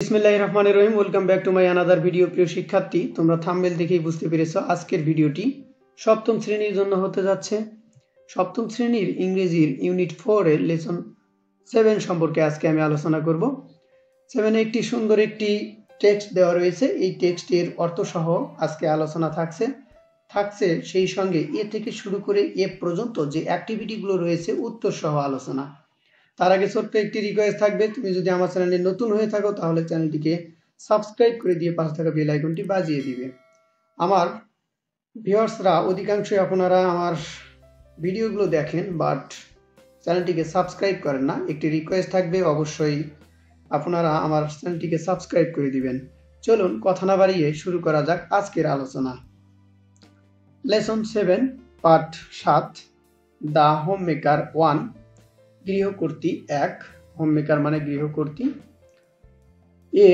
বিসমিল্লাহির রহমানির রহিম। Welcome back to my another video. প্রিয় শিক্ষার্থী, তোমরা থাম্বনেল দেখেই বুঝতে পেরেছো আজকের ভিডিওটি সপ্তম শ্রেণীর জন্য হতে যাচ্ছে। সপ্তম শ্রেণীর ইংরেজির ইউনিট 4 এর লেসন 7 সম্পর্কে আজকে আমি আলোচনা করব। 7 এ একটি সুন্দর একটি টেক্সট দেওয়া রয়েছে। এই টেক্সটের অর্থ সহ আজকে আলোচনা থাকছে সেই সঙ্গে এ থেকে শুরু করে এ পর্যন্ত যে অ্যাক্টিভিটিগুলো রয়েছে উত্তর সহ আলোচনা। তার আগে ছোট্ট একটি রিকোয়েস্ট থাকবে, তুমি যদি আমার চ্যানেলে নতুন হয়ে থাকো তাহলে চ্যানেলটিকে সাবস্ক্রাইব করে দিয়ে পাশে থাকা বেল আইকনটি বাজিয়ে দিবে। আমার ভিউয়ার্সরা অধিকাংশই আপনারা আমার ভিডিওগুলো দেখেন বাট চ্যানেলটিকে সাবস্ক্রাইব করেন না। একটি রিকোয়েস্ট থাকবে, অবশ্যই আপনারা আমার চ্যানেলটিকে সাবস্ক্রাইব করে দিবেন। চলুন কথা না বাড়িয়ে শুরু করা যাক আজকের আলোচনা। Lesson 7 part 7 the home maker 1 গৃহকর্ত্রী 1। হোম মেকার মানে গৃহকর্ত্রী। A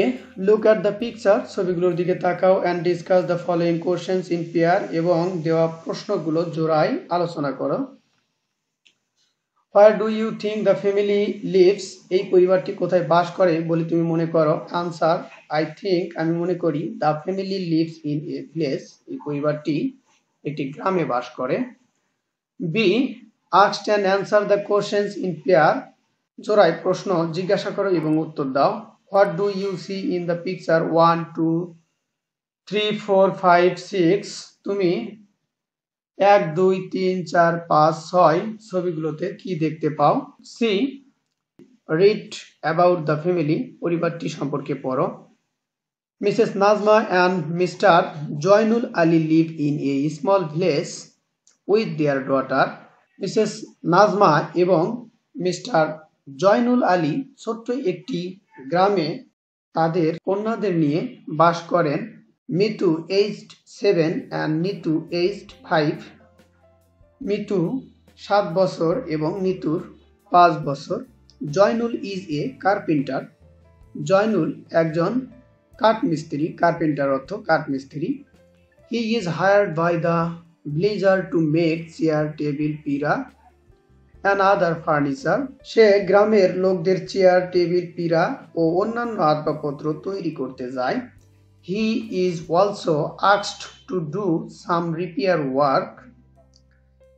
look at the picture, ছবিগুলোর দিকে তাকাও, and discuss the following questions in pair, এবং দেওয়া প্রশ্নগুলো জোড়ায় আলোচনা করো। Where do you think the family lives, এই পরিবারটি কোথায় বাস করে বলে তুমি মনে করো। আনসার, আই থিঙ্ক, আমি মনে করি, the family lives in a village, এই পরিবারটি একটি গ্রামে বাস করে। B asked and answer the questions in pair, জোড়ায় প্রশ্ন জিজ্ঞাসা করো এবং উত্তর দাও। What do you see in the picture 1 2 3 4 5 6, তুমি 1 2 3 4 5 6 ছবিগুলোতে কি দেখতে পাও। C read about the family, পরিবারটি সম্পর্কে পড়ো। Mrs Najma and mister Zainul Ali live in a small village with their daughter, Mrs Najma এবং মিস্টার জয়নুল আলী ছোট্ট একটি গ্রামে তাদের কন্যাদের নিয়ে বাস করেন। Mitu aged 7 and Nitu aged 5, Mitu 7 বছর এবং নিতুর 5 বছর। Joynul is a carpenter, Joynul একজন কাঠমিস্ত্রি, কার্পেন্টার অর্থ কাঠমিস্ত্রি। He is hired by the villager to make chair table pira and other furniture, সে গ্রামের লোকদের চেয়ার টেবিল পিরা ও অন্যান্য আসবাবপত্র তৈরি করতে যায়। He is also asked to do some repair work,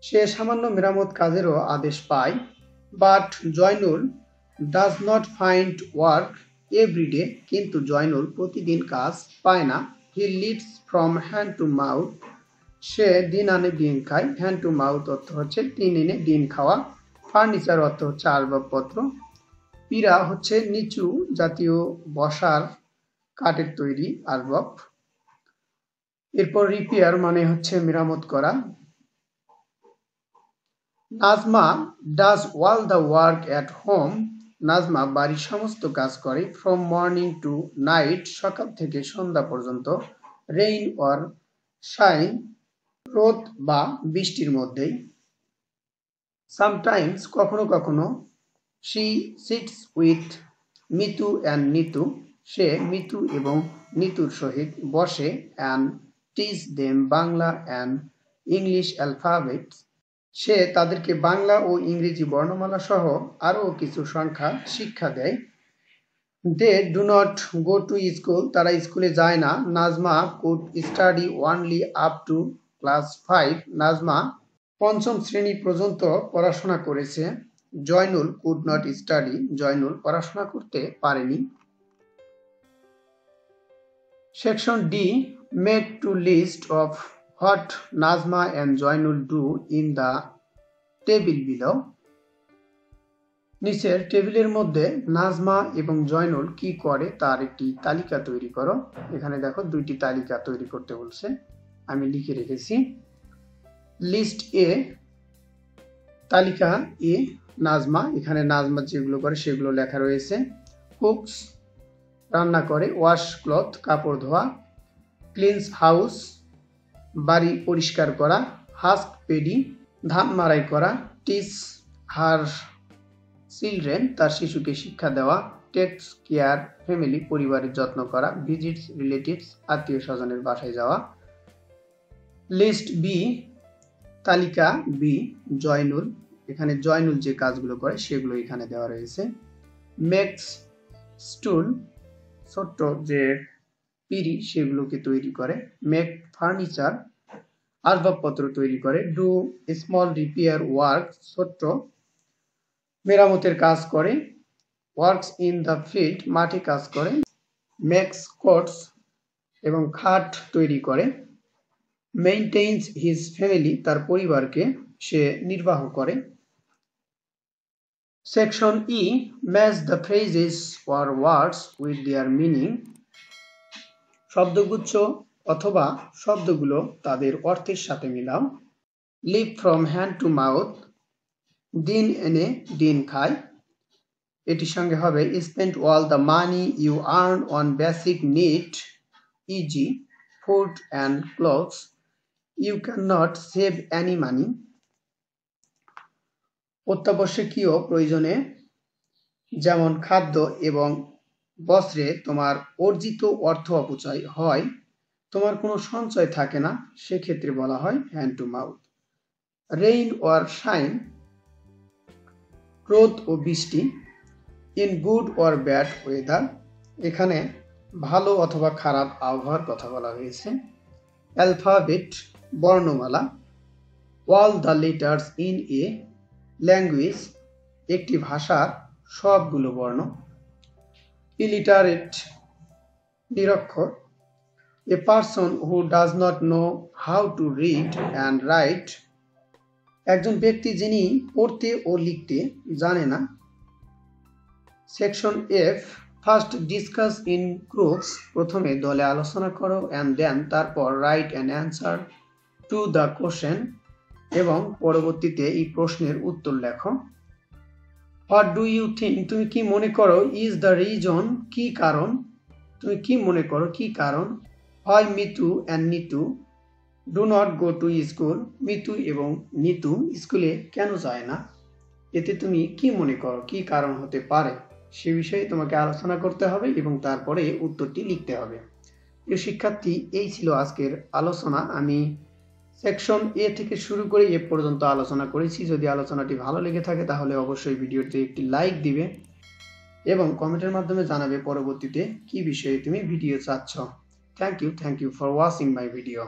সে সামান্য মেরামত কাজেরও আদেশ পায়। But Joynul does not find work every day, কিন্তু জয়নুল প্রতিদিন কাজ পায় না। He lives from hand to mouth, সে দিন আনে দিন খায়। হ্যান্ড টু মাউথ অর্থ হচ্ছে দিন এনে দিন খাওয়া। ফার্নিচার অর্থ হচ্ছে আসবাবপত্র। পীড়া হচ্ছে নিচু জাতীয় বসার কাঠের তৈরি আসবাব। এরপর রিপেয়ার মানে হচ্ছে মেরামত করা। Najma does all the work at home, Najma বাড়ির সমস্ত কাজ করে। ফ্রম মর্নিং টু নাইট, সকাল থেকে সন্ধ্যা পর্যন্ত। রেইন অর শাইন, রোদ বা বৃষ্টির মধ্যেই। সামটাইমস, কখনো কখনো। She sits with Mitu and Nitu, সে মিতু এবং নিতুর সহিত বসে। And teach them Bangla and English alphabets, সে তাদেরকে বাংলা ও ইংরেজি বর্ণমালা সহ আরও কিছু সংখ্যা শিক্ষা দেয়। They do not go to school, তারা স্কুলে যায় না। Najma could study only up to class 5, Najma পঞ্চম শ্রেণী পর্যন্ত পড়াশোনা করেছে। Zainul could not study, Zainul পড়াশোনা করতে পারেনি। Section D made to list of what Najma and Zainul do in the table below, নিচের টেবিলের মধ্যে নাজমা এবং জয়নুল কি করে তার একটি তালিকা তৈরি করো। এখানে দেখো দুইটি তালিকা তৈরি করতে বলছে, আমি লিখে রেখেছি। লিস্ট এ, তালিকা এ নাজমা, এখানে নাজমা যেগুলো করে সেগুলো লেখা রয়েছে। কুকস, রান্না করে। ওয়াশ ক্লথ, কাপড় ধোয়া। ক্লিনস হাউস, বাড়ি পরিষ্কার করা। হাস্ক পেডি, ধান মাড়াই করা। টিচ হার চিলড্রেন, তার শিশুকে শিক্ষা দেওয়া। টেকস কেয়ার ফ্যামিলি, পরিবারের যত্ন করা। ভিজিটস রিলেটিভস, আত্মীয় স্বজনের বাসায় যাওয়া। লিস্ট বি, তালিকা বি জয়নুল, এখানে জয়নুল যে কাজগুলো করে সেগুলো এখানে দেওয়া রয়েছে। মেক্স স্টুল, ছোট্ট যে পিঁড়ি সেগুলোকে তৈরি করে। মেক ফার্নিচার, আসবাবপত্র তৈরি করে। ডু স্মল রিপেয়ার ওয়ার্ক, ছোট্ট মেরামতের কাজ করে। ওয়ার্কস ইন দ্য ফিল্ড, মাঠে কাজ করে। মেক্স কোটস, এবং খাট তৈরি করে। মেইনটেইনস হিজ ফ্যামিলি, তার পরিবারকে সে নির্বাহ করে। Section E, match the phrases or words with their meaning, শব্দগুচ্ছ অথবা শব্দগুলো তাদের অর্থের সাথে মিলাও। Live from hand to mouth, দিন এনে দিন খায়, এটির সঙ্গে হবে spend all the money you earn on basic need, easy food and clothes, you can not save any money, অত্যাবশ্যকীয় প্রয়োজনে যেমন খাদ্য এবং বস্ত্রে তোমার অর্জিত অর্থ অপচয় হয়, তোমার কোনো সঞ্চয় থাকে না, সেক্ষেত্রে বলা হয় hand to mouth. Rain or shine, রোদ ও বৃষ্টি। In good or bad weather, এখানে ভালো অথবা খারাপ আবহাওয়ার কথা বলা হয়েছে। অ্যালফাবেট, বর্ণমালা। All the letters in a language, একটি ভাষার সবগুলো বর্ণ। ইলিটারেট, নিরক্ষর। A person who does not know how to read and right, একজন ব্যক্তি যিনি পড়তে ও লিখতে জানে না। Section F, first discuss in groups, প্রথমে দলে আলোচনা করো। অ্যান্ড দেন, তারপর write an answer to the question, এবং পরবর্তীতে এই প্রশ্নের উত্তর লেখো। হোয়াট ডু ইউ থিঙ্ক, তুমি কি মনে করো। ইজ দ্য রিজন, কি কারণ, তুমি কি মনে করো কি কারণ। Why Mitu and Nitu do not go to school, Mitu এবং নিতু স্কুলে কেন যায় না। এতে তুমি কি মনে করো কি কারণ হতে পারে সে বিষয়ে তোমাকে আলোচনা করতে হবে এবং তারপরে উত্তরটি লিখতে হবে। প্রিয় শিক্ষার্থী, এই ছিল আজকের আলোচনা। আমি সেকশন এ থেকে শুরু করে এ পর্যন্ত আলোচনা করেছি। যদি আলোচনাটি ভালো লেগে থাকে তাহলে অবশ্যই ভিডিওতে একটি লাইক দিবে এবং কমেন্টের মাধ্যমে জানাবে পরবর্তীতে কি বিষয়ে তুমি ভিডিও চাচ্ছ। Thank you for watching my video.